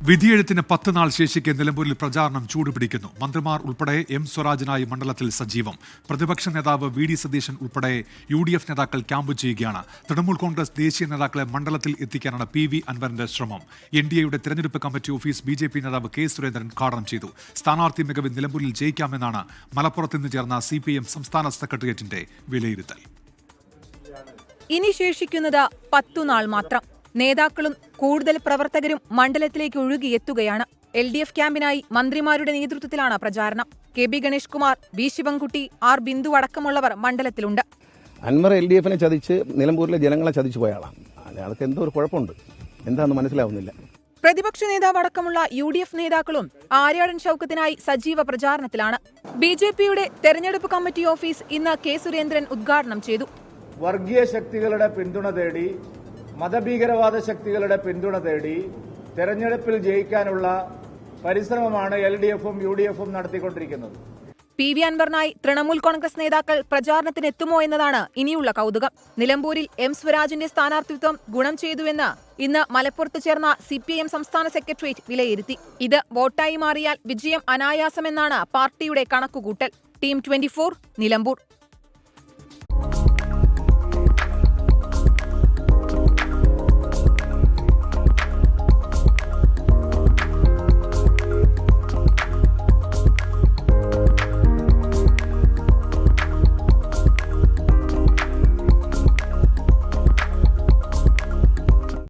വിധിയെഴുത്തിന് 10 നാൾ ശേഷിക്കെ നിലമ്പൂരിൽ പ്രചാരണം ചൂടുപിടിക്കുന്നു. മന്ത്രിമാർ ഉൾപ്പെടെ എം സ്വരാജിനായി മണ്ഡലത്തിൽ സജീവം. പ്രതിപക്ഷ നേതാവ് വി ഡി സതീശൻ ഉൾപ്പെടെ UDF നേതാക്കൾ ക്യാമ്പ് ചെയ്യുകയാണ്. തൃണമൂൽ കോൺഗ്രസ് ദേശീയ നേതാക്കളെ മണ്ഡലത്തിൽ എത്തിക്കാനാണ് PV അൻവറിന്റെ ശ്രമം. NDAയുടെ തെരഞ്ഞെടുപ്പ് കമ്മിറ്റി ഓഫീസ് BJP നേതാവ് K സുരേന്ദ്രൻ ഉദ്ഘാടനം ചെയ്തു. സ്ഥാനാർത്ഥി മികവിൽ നിലമ്പൂരിൽ ജയിക്കാമെന്നാണ് മലപ്പുറത്ത് ഇന്ന് ചേർന്ന CPM സംസ്ഥാന സെക്രട്ടേറിയറ്റിന്റെ വിലയിരുത്തൽ. ഇനി ശേഷിക്കുന്നത് 10 നാൾ മാത്രം. നേതാക്കളും കൂടുതൽ പ്രവർത്തകരും മണ്ഡലത്തിലേക്ക് ഒഴുകിയെത്തുകയാണ്. LDF ക്യാമ്പിനായി മന്ത്രിമാരുടെ നേതൃത്വത്തിലാണ് പ്രചാരണം. KB Ganesh Kumar, B Sivankutty, R Bindu അടക്കമുള്ളവർ മണ്ഡലത്തിലുണ്ട്. അൻവർ LDFനെ ചതിച്ച് നിലമ്പൂരിലെ ജനങ്ങളെ ചതിച്ചു പോയ ആളാണ്. അതൊക്കെ എന്തോ ഒരു കുഴപ്പമുണ്ട്, എന്താണെന്ന് മനസ്സിലാവുന്നില്ല. പ്രതിപക്ഷ നേതാവ് അടക്കമുള്ള UDF നേതാക്കളും ആര്യാടൻ ഷൌക്കത്തിനായി സജീവ പ്രചാരണത്തിലാണ്. BJPയുടെ തെരഞ്ഞെടുപ്പ് കമ്മിറ്റി ഓഫീസ് ഇന്ന് K സുരേന്ദ്രൻ ഉദ്ഘാടനം ചെയ്തു. വർഗീയ ശക്തികളുടെ പിന്തുണ തേടി, മതഭീകരവാദ ശക്തികളുടെ പിന്തുണ തേടി തെരഞ്ഞെടുപ്പിൽ ജയിക്കാനുള്ള പരിശ്രമമാണ് LDFും UDFും നടത്തിക്കൊണ്ടിരിക്കുന്നത്. PV അൻവറിനായി തൃണമൂൽ കോൺഗ്രസ് നേതാക്കൾ പ്രചാരണത്തിനെത്തുമോ എന്നതാണ് ഇനിയുള്ള കൗതുകം. നിലമ്പൂരിൽ M സ്വരാജിന്റെ സ്ഥാനാർത്ഥിത്വം ഗുണം ചെയ്തുവെന്ന് ഇന്ന് മലപ്പുറത്ത് ചേർന്ന CPM സംസ്ഥാന സെക്രട്ടേറിയറ്റ് വിലയിരുത്തി. ഇത് വോട്ടായി മാറിയാൽ വിജയം അനായാസമെന്നാണ് പാർട്ടിയുടെ കണക്കുകൂട്ടൽ. ടീം 24 നിലമ്പൂർ.